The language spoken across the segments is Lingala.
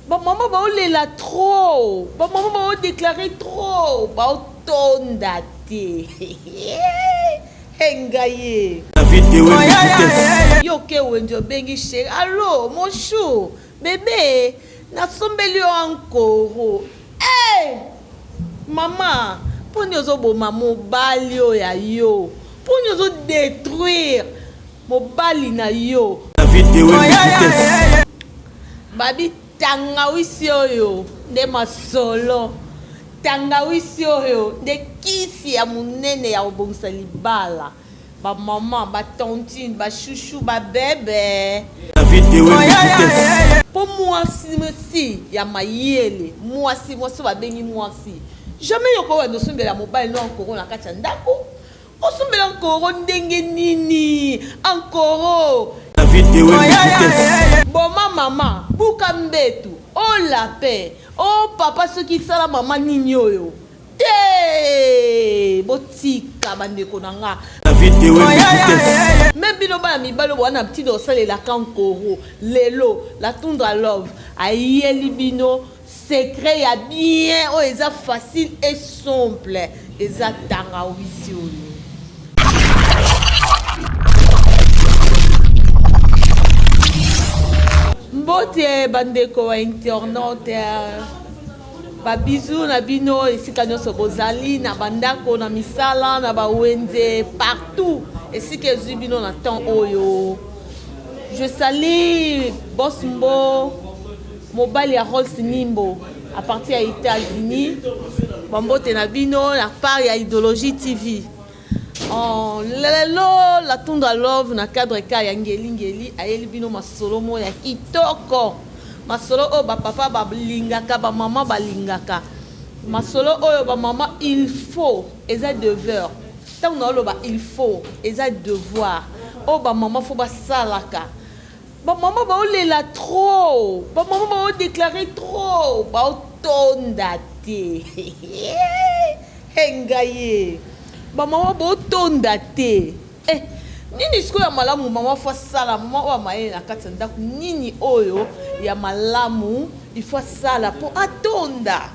Ba maman ba olela trop. Ba maman ba déclarer trop. Ba tonda te. Hengaye. Yo ke wenjo bengi chéri. Allô, mon chou. Bébé, na sombeli encore. Hey! Maman, pour nous autres maman bali ya yo. Pour nous autres détruire mon bali na yo. Babi tangawisi oyo nde masolo. Tangawisi oyo nde kisi ya munene ya obongisa libala. Ba maman, ba tontine, ba chouchou, ba bébé. Pour moi si ya mayele, moi si ba bengi moi si. Jamais yoko wa no sumbela mobile no encore na kati ndako. O sumbela encore ndenge nini? Encore. Bon maman, buka mbetu, oh la paix, oh papa ce qui sala maman nini oyo. Botika bandeko nanga. Même bino ba mi balo wana petit dosale la kankoro lelo la tundra love ayeli bino secret ya bien o eza facile et simple eza tanga wisi oyo. Mbote bandeko wa internaute ba bisou na bino esika nyonso bozali na bandako na misala na ba wenze partout esika ezwi bino na temps oyo. Je salue Boss Mbo mobile ya Rolls Nimbo à partir ya États-Unis. Bambote na bino na part ya Idéologie TV. Lelo la tundra love na cadre ka ya ngeli ayeli bino masolo mo ya kitoko. Masolo o ba papa ba lingaka ba maman ba lingaka. Masolo oyo ba maman il faut eza devoir. Tant na lo ba il faut eza devoir. O ba maman faut ba salaka. Ba maman ba olela trop. Ba maman ba déclarer trop. Ba tonda te. Hengaye. Ba maman ba tonda te. Nini siku ya malamu mama faut sala mama wa maye na kati ndako nini oyo ya malamu il faut sala pour atonda.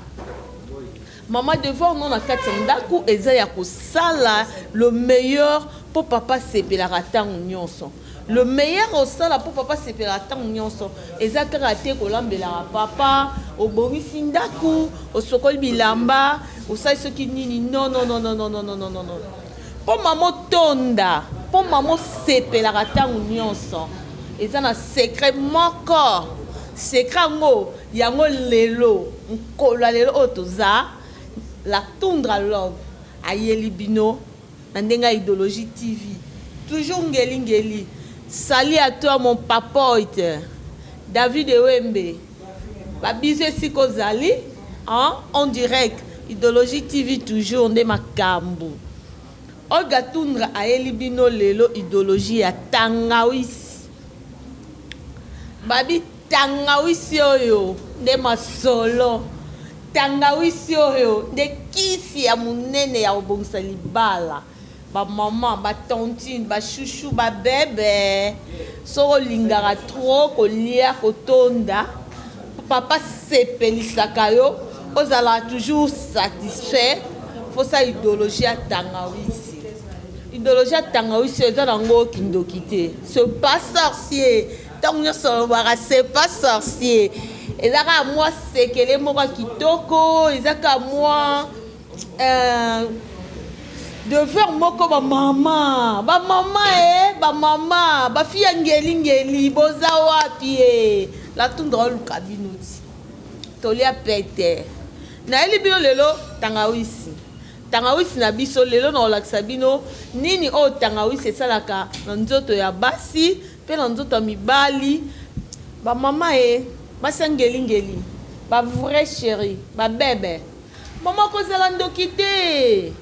Mama devoir non na kati ndako eza ya ko sala le meilleur pour papa sepelaka tango nyonso. Le meilleur au sala pour papa sepelaka tango nyonso eza karaté ko lambela papa au bongisi ndako au sokoli bilamba au sai soki nini non. Pour maman tonda, pour maman sepelaka tango nyonso eza na secret moko. Secret ngo yango lelo nkola lelo otoza la tundra love ayeli bino na ndenga Idéologie TV. Toujours ngeli. Salut à toi mon papote David Ewembe. Babise siko zali en direct Idéologie TV toujours nde makambu. Oga tundra ayeli bino lelo Idéologie ya tangawisi. Babi tangawisi oyo nde masolo. Tangawisi oyo nde kisi ya munene ya obongisa libala. Ba maman, ba tontine, ba chouchou, ba bébé. Soko lingara trop kolia kotonda. Papa sepelisaka yo, ozala toujours satisfait. Faut ça Idéologie ya tangawisi. Idéologie ya tangawisi eza nango kindokite. C'est pas sorcier. Tant c'est pas sorcier. Ezaka moi sekele moko kitoko, ezaka moi devoir moko ba maman, ba fille ngeli boza wapi la tundra luka binoti. Tolia pete. Na eli bino lelo tangawisi. Tangawisi na biso lelo na olakisa bino nini o tangawisi esalaka na nzoto ya basi pe na nzoto ya mibali. Ba mama basi ngeli ba vrai chéri ba bébé. Maman kozala ndokite.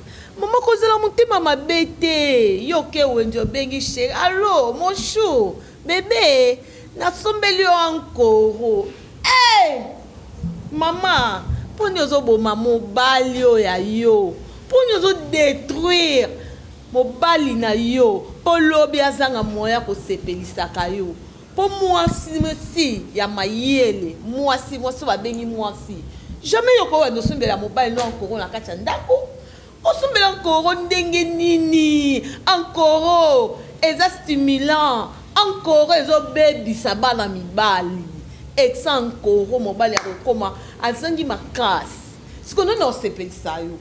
Maman kozala motema mabete. Yo ke wenjo bengi chéri. Allô mon chou. Bébé, na sombeli encore. Hey! Maman, pour nous oboma mobali ya yo. Pour nous détruire mobali na yo. Pour lobi azanga moya ko sepelisaka yo. pour moi si ya mayele moi si va bengi moi si jamais yoko wa nosombela mobile no encore na kati ndako osombela encore ndenge nini encore eza stimulant encore ezo bebisa bana mibali exa encore mobile ya kokoma azangi makasi sikono na osepelisa yo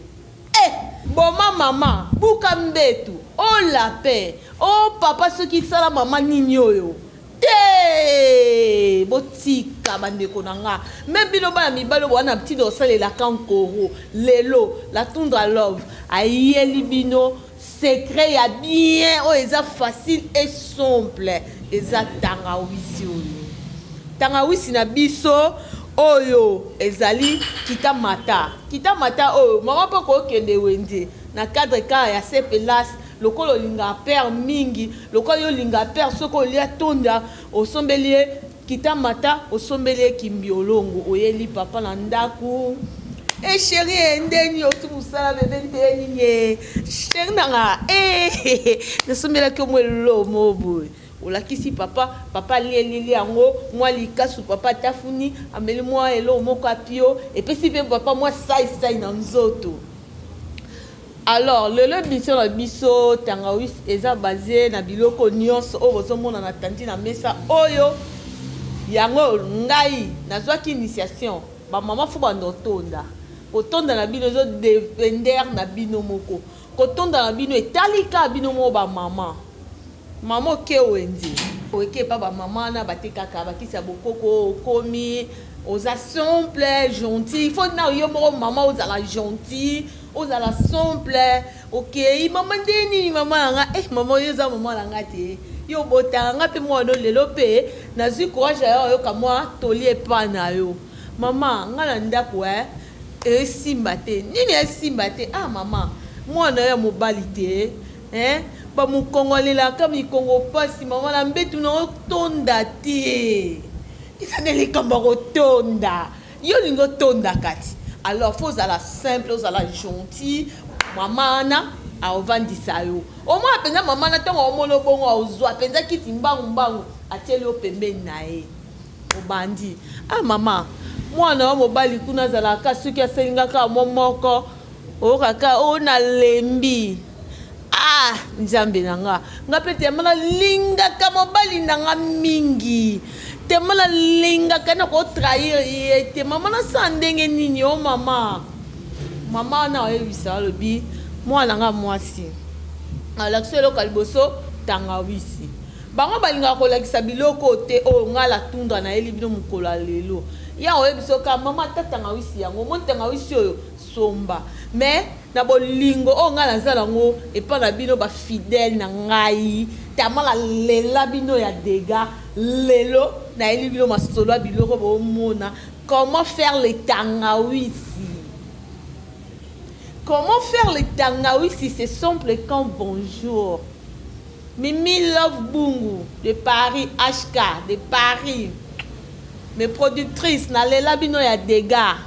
boma mama buka mbetu o lape o papa soki sala mama nini oyo te botika bandeko na nga même bino bana mibalo wana petit osalelaka nkoro lelo la tundra love ayeli bino secret ya bien oyo eza facile et simple eza tangawisi oyo tangawisi na biso oyo ezali kitamata oyo mama mpo kokende wenze na cadre ka ya sepelas lokolo linga père mingi lokolo yo linga père soko lia tonda osombeli kitamata osombeli kimbiolongo oyeli papa na ndaku chérie ndeni otumusala bebe ndeni nye chérie nanga nasombela ko mwelo mobo olakisi papa lieli yango mwa likasu papa tafuni ameli mwa elo moko apio epesi pe papa mwa sai na nzoto. Alors le biso na biso tangawis eza basé na biloko nyonso o bozomona na tandi na mesa oyo yango ngai nazwaki initiation ba mama fo bando tonda kotonda na bino zo dépender na bino moko kotonda na bino etalika bino mo ba mama ke wenzi oke pa ba mama na batekaka bakisa bokoko komi oza simple gentil faut na yo mo mama ozala gentil ozala simple ok mama ndeni mama nga mama yoza mama langa te yo botanga pe mo no lelo pe nazwi courage yo kamwa toli epa na yo mama nga na ndako esimba te nini esimba te mama mwana ya mobali te ba mukongolela ka mikongo pasi mama na mbetu na tonda te isaneli kamba kotonda yo lingo tonda kati alors faut la simple aux la gentil mama na aovandisa yo au moins penza mama na tongo omolo bongo ozwa penza kiti mbangu atieli o pembeni na ye obandi mama mwana wa mobali kuna zalaka soki aselingaka momoko okaka ona lembi nzambe nanga ngape temala lingaka mobali nanga mingi temala lingaka na ko trahir ye mama na sandenge nini o mama na oyebisa lobi mwana nga mwasi alakselo kaliboso tangawisi bango balingaka kolakisa biloko te o ngala tundra na eli bino mukolo lelo ya oyebisa ka mama tatangawisi yango montangawisi oyo somba mais na bolingo o ngala zala ngo epa na bino ba fidèle na ngai tamala lela bino ya dega lelo na eli bino masolo biloko bo mona comment faire les tangawisi. Comment faire les tangawisi, c'est simple comme bonjour. Mimi Love Bungu de Paris, HK de Paris. Mes productrices, nalela bino ya dega.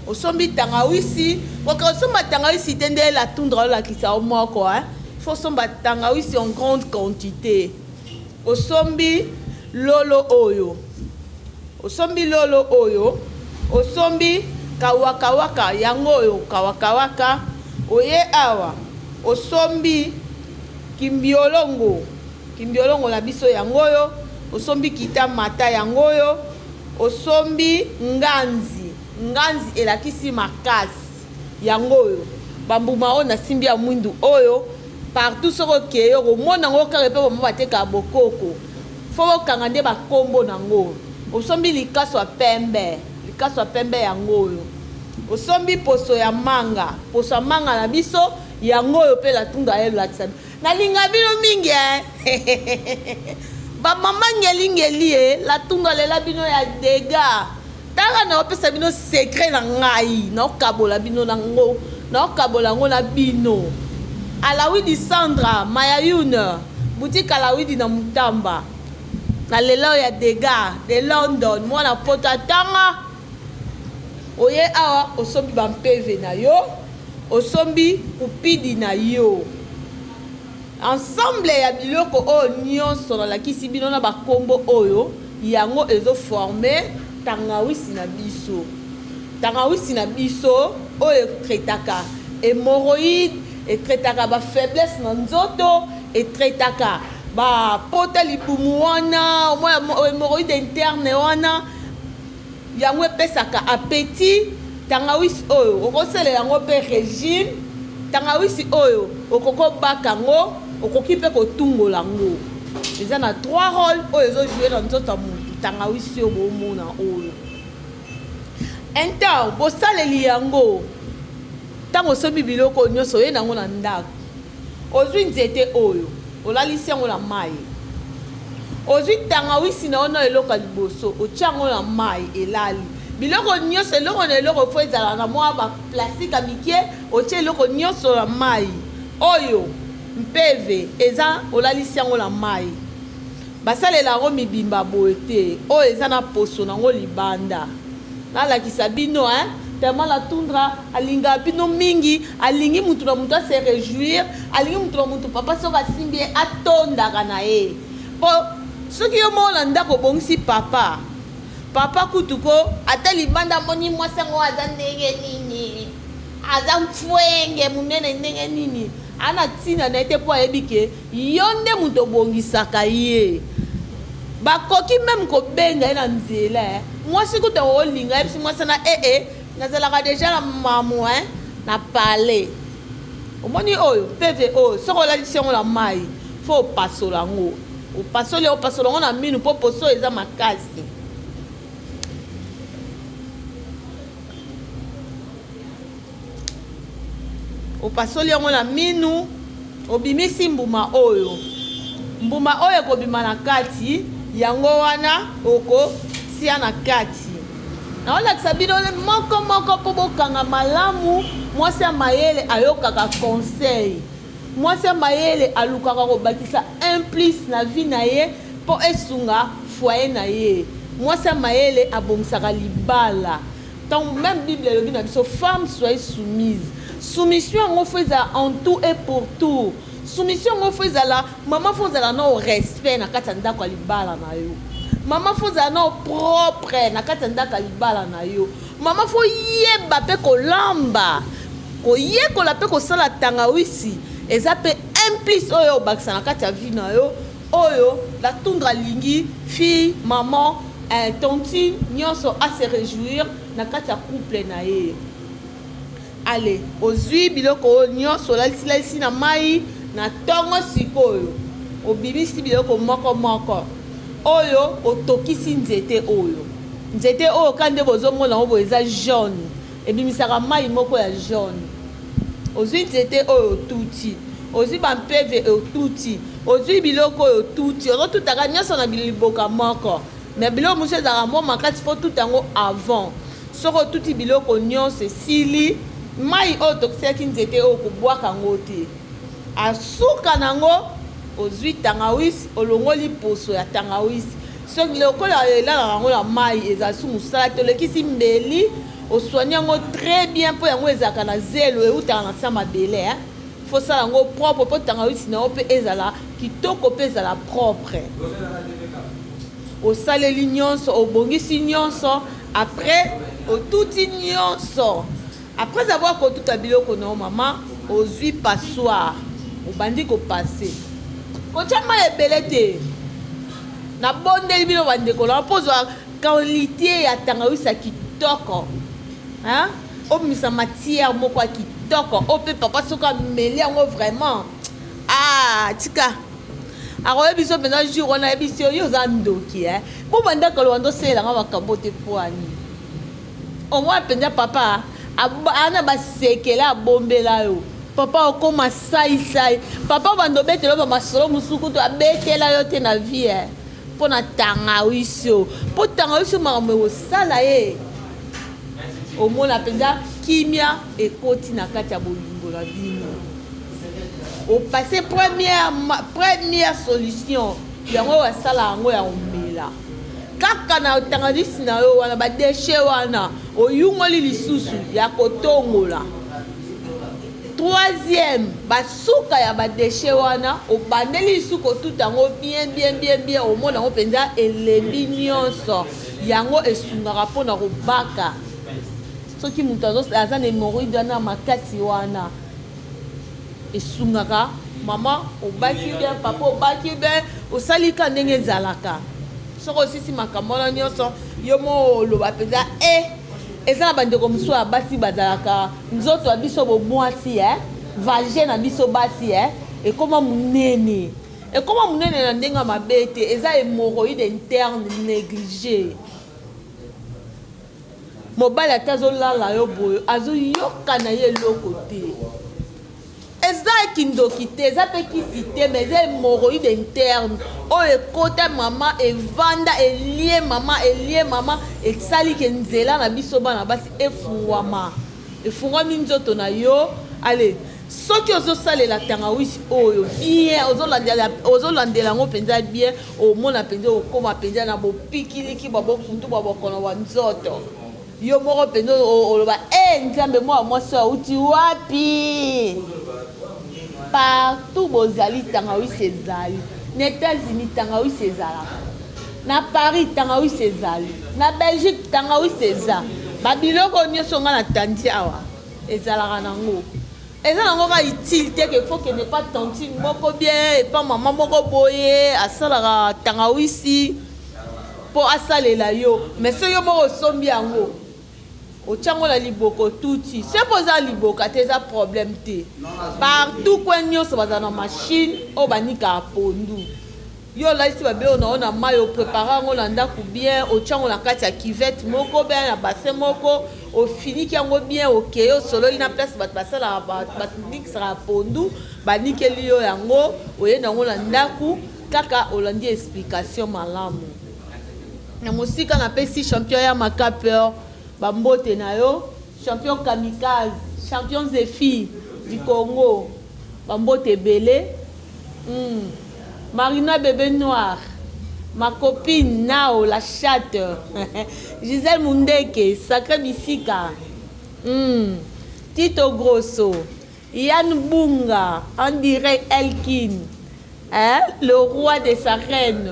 Osombi tangawisi, wakosomba tangawisi tende la tundra la kisa omoko faut somba tangawisi en grande quantité. Osombi lolo oyo. Osombi lolo oyo. Osombi kawakawaka yango oyo kawakawaka oye awa osombi kimbiolongo na biso yango oyo osombi kitamata yango oyo osombi nganzi elakisi makasi yango oyo bambuma oyo nasimbi ya mwindu oyo partout soko keyo komona ngo kaka pe bomba bateka bokoko fo bokanga nde bakombo nango osombi likaso ya pembe yango oyo osombi poso ya manga na biso yango oyo pe la tunda ye lakisa na linga bino mingi ba mama ngeli la tunda lela bino ya dega tala na opesa bino secret na ngai na okabola bino nango na okabola ngo na bino alawidi Sandra Mayayune boutique alawidi na Mutamba na lela ya dega de London mwana pota tanga oye awa osombi bampeve na yo osombi kupidi na yo ensemble ya biloko oyo nyonso nalakisi bino na bakombo oyo yango ezoforme tangawisi na biso. Tangawisi na biso oyo ekretaka hémorroïde, ekretaka ba faiblesse na nzoto, ekretaka ba pota libumu wana, hémorroïde interne wana, yango epesaka appétit. Tangawisi oyo okosala yango pe régime. Tangawisi oyo okoko bakango, okoki pe kotungola ngo. Eza na 3 rôles oyo ezojouer na nzoto ya mutu. Tangawisi oyo bomona oyo. Enta bosaleli yango. Tango sobi biloko nyonso ye nango na ndako. Ozwi nzete oyo, olalisi yango na mai. Ozwi tangawisi na ono eloko liboso, otia yango na mai elali. Biloko nyonso eloko na eloko fo ezala na mwa ba plastique amike, otie eloko nyonso na mai. Oyo mpeve eza olalisi yango na mai. Basalela yango mibimba boye te, oyo eza na poso nango libanda. Nalakisa bino tellement la tundra alinga bino mingi, alingi mutu na mutu se réjouir, alingi mutu na mutu papa soka simbi atondaka na ye. Po soki yo mona ndako bongisi papa kutuko ata libanda moni mwasango aza ndenge nini, aza mfwenge munene ndenge nini, ana tina na ete po ayebike yo nde mutu obongisaka ye. Bakoki même kobenga ye na nzela mwasi kuta olinga yebisi mwasi na nazalaka deja na mamu na pale. Omoni oyo peve oyo soko olalisi yango na mai fo opasola yango. Opasola yango na minu po poso eza makasi. Opasoli yango na minu, obimisi mbuma oyo. Mbuma oyo ekobima na kati, yango wana oko sia na kati. Na olakisa bino moko po bokanga malamu, mwasi ya mayele ayokaka conseil. Mwasi ya mayele alukaka kobakisa implice na vie na ye po esunga foyer na ye. Mwasi ya mayele abongisaka libala. Donc même Bible elobi na biso femme soyez soumise. Soumission en fait en tout et pour tout. Soumission en fait la maman faut la no respect na katanda kwa libala na yo. Maman faut la no propre na katanda kwa libala na yo. Maman faut yeba pe kolamba. Ko ye ko la pe ko sala tangawisi. Eza pe implice oyo baksa na kati ya vie na yo. Oyo la tundra lingi fille maman tontine nyonso a se réjouir na kati ya couple na ye. Allez, ozwi biloko nyonso lalisi na mai na tongo sikoyo. Obimisi biloko moko. Oyo otokisi nzete oyo. Nzete oyo kande bozomona obo eza jaune. Ebimisaka mai moko ya jaune. Ozwi nzete oyo tuti. Ozwi bampeve otuti. Ozwi biloko oyo tuti. Ozotutaka nyonso na biliboka moko. Mais biloko musu ezaka mo makati fo tutango avant. Soko tuti biloko nyonso sili. Mai oyo tokisaki nzete oyo kobwaka yango te. Asuka nango ozwi tangawisi olongoli poso ya tangawisi. Soki lokola elala yango na mai eza su musala te olekisi mbeli oswani yango très bien po yango ezalaka na zelo eutaka na sa mabele. Faut sala yango propre po tangawisi na yo mpe ezala kitoko mpe ezala propre. Osaleli nyonso obongisi nyonso après otuti nyonso. Après avoir tout à biloko na maman, ozwi passoire, obandi ko passer. Ko chama ebele te. Na bondeli bino bandeko na pozwa qualité ya tangawisa kitoko. Hein? O misa matière moko kitoko. O pe papa soka meli yango vraiment. Ah, tika. Aroye biso pena jour on a biso yo za ndoki Po banda ko wando sela nga makambo te poani. O mwa penda papa ana basekela bombela yo. Papa okoma sai. Papa bando betelo ba masolo musuku to abetela yo te na vie. Po na tangawisi yo. Po tangawisi makambo osala ye. Omona penza kimia ekoti na kati ya bolingo na bino. O passer première solution yango wasala yango ya omela. Kaka na tangawisi na yo wana ba déchet wana oyungoli lisusu ya kotongola. troisième basuka ya badeshe wana obandeli lisuka tout yango bien omona yango mpenza elembi nyonso yango esungaka mpona kobaka soki moto aza na hémorroïde wana makasi wana esungaka mama obaki bien papa obaki bien osalika ndenge ezalaka soki osisi makambo wana nyonso yo mo oloba mpenza eza na bandeko mosusu ya basi bazalaka nzoto ya biso bomwasi vagin na biso basi ekoma monene na ndenge ya mabe te eza hémorroïde interne négligé mobali ate azolala yo boye azoyoka na ye eloko te eza ekindoki te eza mpe kisi te mais eza hémorroïde interne oyo ekota mama evanda elie mama esaliki nzela na biso bana basi efungwami nzoto na yo ale soki ozosalela tangawisi oyo bien ozolandela yango mpenza bien omona mpenza okoma mpenza na bopikiliki babokuntu babokono wa nzoto yo moko mpenza oloba nzambe mwa mwasi auti wapi partout bozali tangawisi ezali na États-Unis tangawisi ezalaka na Paris tangawisi ezali na Belgique tangawisi eza babiloko nyonso nga na tandi awa ezalaka nango eza nango ka utile te ke faut que ne pas tantine moko bien epa mama moko boye asalaka tangawisi mpo asalela yo mais so yo moko osombi yango otyango na liboko tuti se poza liboka te eza problème te partout kwe nyonso baza na machine oyo banikaka pondu yo laisi babe oyo nao na mai oprépare yango na ndako bien otyango na kati ya kivete moko bien na bassin moko ofiniki yango bien okeye osololi na place bato basalaka banikisaka pondu banikeli yo yango oye nango na ndako kaka olandi explication malamu na mosika napesi champion ya makapeur bambote na yo champion kamikaze champion Zephyr du Congo bambote ebele Marina bébé noir ma copine Nao la chatte Gisèle Mundeke sacré Bisika Tito Grosso Yann Bunga en direct Elkin le roi de sa reine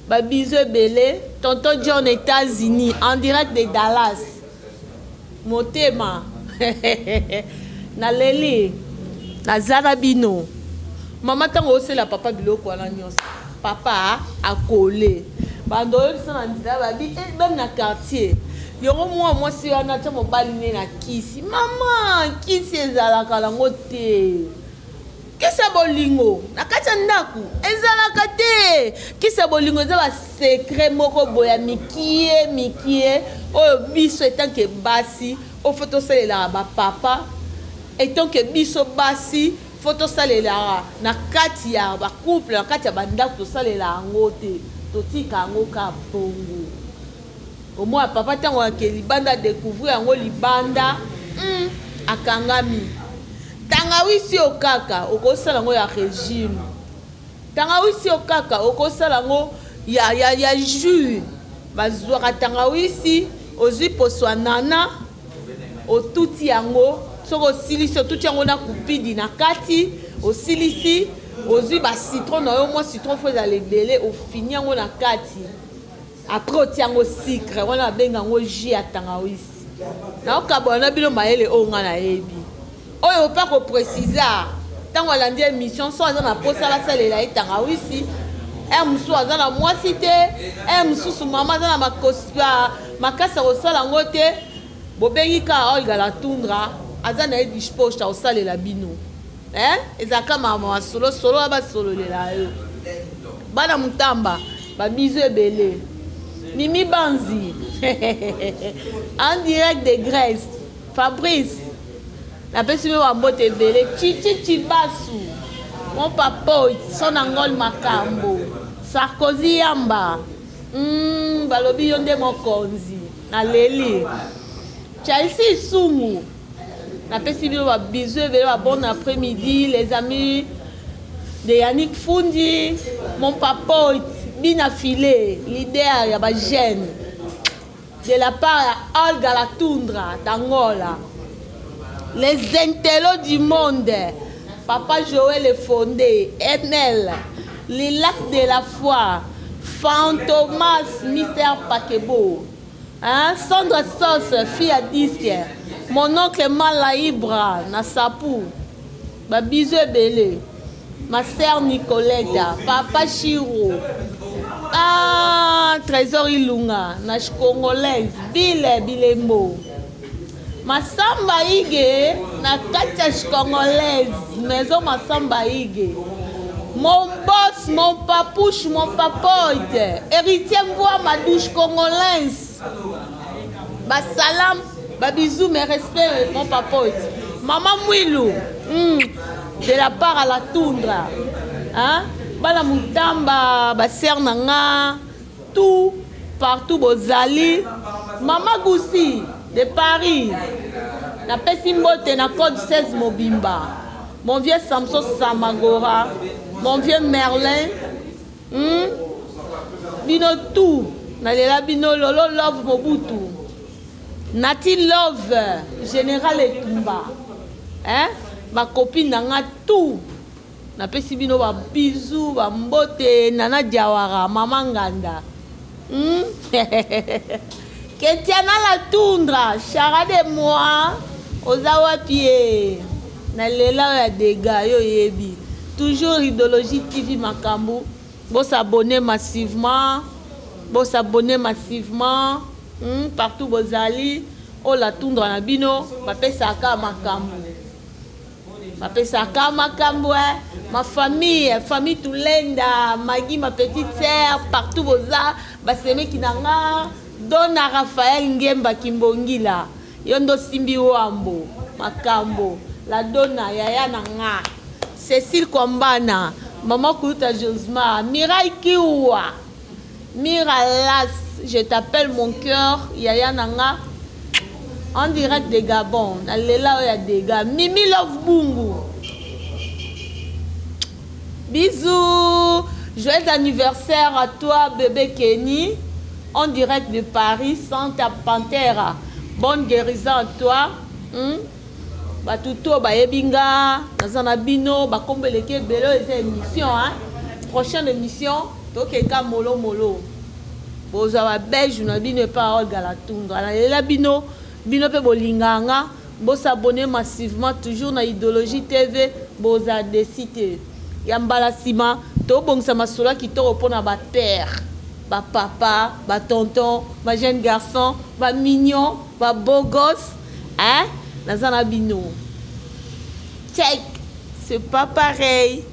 Babizou Belé, tonton John États-Unis, en direct de Dallas. Motema. Naleli. Nazarabino. Maman tango ose la papa biloko wana nyonso. Papa a collé. Bando yo sana ndila babi même na quartier. Yongo moi si wana cha mobali ne na kisi. Maman, kisi ezalaka lango te. Kisa bolingo nakati ndaku ezalaka te kisa bolingo eza ba secret moko boya mikie oyo biso etant que basi o photo salela ba papa etant que biso basi photo salela na kati ya ba couple na kati ya bandaku salela ngo te totika ngo ka bongo au moins papa tango ke libanda découvrir ngo libanda akangami tangawisi okaka okosala ngo ya régime tangawisi okaka okosala ngo ya jus bazwaka tangawisi ozwi poswa nana otuti yango soko osilisi otuti yango na kupidi na kati osilisi ozwi ba citron na yo mwa citron fo ezala ebele ofini yango na kati après otia yango sucre wana abenga yango jus ya tangawisi naokabwana na bino mayele oyo nga nayebi oyo pa ko préciser tango alandi émission so aza na posa basalela etangawisi musu aza na mwasi te mususu mama aza na makasa kosala ngo te bobengi ka Olga la Tundra aza na ye dispoche kosalela bino ezalaka mama solo basololela yo bana mutamba babizo ebele Mimi Banzi en direct de Grèce Fabrice la personne wa mbote ebele Chichi Basu mon papa son angol makambo Sarkozy yamba balobi yonde mokonzi na leli Chelsea Sumu la personne wa bisous ebele wa bon après-midi les amis de Yannick Fundi mon papa Bina Filé leader ya ba jeune de la part ya Olga la Tundra d'Angola les intellos du monde. Papa Joël est fondé, ML, les lacs de la foi, Fantomas, Mystère Pakebo, hein? Sandra Sauce, fille à disque, mon oncle Malaïbra, Nassapou, Babizou Belé, ma sœur Nicoletta, Papa Chiro, Trésor Ilunga, Nash Congolaise, Bilembo. Masamba Ige, na Katiache Congolaise, maison Masamba Ige. Mon boss, mon papouche, mon papote, héritier voix ma douche congolaise. Salam, bisous, mes respects, mon papote. Maman Mouilou, de la part à la toundra. Hein? Bala Moutamba, Basser Nanga, tout, partout, Bozali. Maman Goussi, de Paris. Na Pessimbote, na code 16 Mobimba. Mon vieux Samson Samagora. Mon vieux Merlin. Bino tout. Nalela Bino Lolo Love Mobutu. Nati Love. Général Etumba. Hein? Ma copine n'a tout. Na pesi bino ba bisou, ba mbote, Nana Diawara, Maman Nganda. Ketiana la toundra, charade moi, Ozawa Pie, Nalela ya dégâts, yo yebi. Toujours Idéologie TV Makambu. Bon s'abonner massivement. Partout Bozali. Oh la toundra na bino, Pape Saka Makambu. Ma famille Toulenda, Magui, ma petite sœur, partout Boza, Baseme Kinanga, Dona Raphaël Ngemba Kimbongila, Yondo Simbi Wambo, Makambo, la Dona Yaya Nanga, Cécile Kombana, Maman Kouta Josma, Mirai Kiwa, Miralas, je t'appelle mon cœur, Yaya Nanga. En direct de Gabon, là où il y a des gars. Mimi Love Bungu. Bisous. Joyeux anniversaire à toi, bébé Kenny. En direct de Paris, Santa Pantera. Bonne guérison à toi. Batuto, Bayebinga, Nazanabino, Bakombeleke, Belo, et émission. Prochaine émission, Tokeka Molo. Bozawa belge, nous n'avons pas Galatundra. Là, Bino. Bino pe bolinganga, bo s'abonner massivement toujours na Idéologie TV, bo za décité. Yambala sima, to bongsa masola ki to repona ba père, ba papa, ba tonton, ba jeune garçon, ba mignon, ba beau gosse, hein? Nazana bino. Check, c'est pas pareil.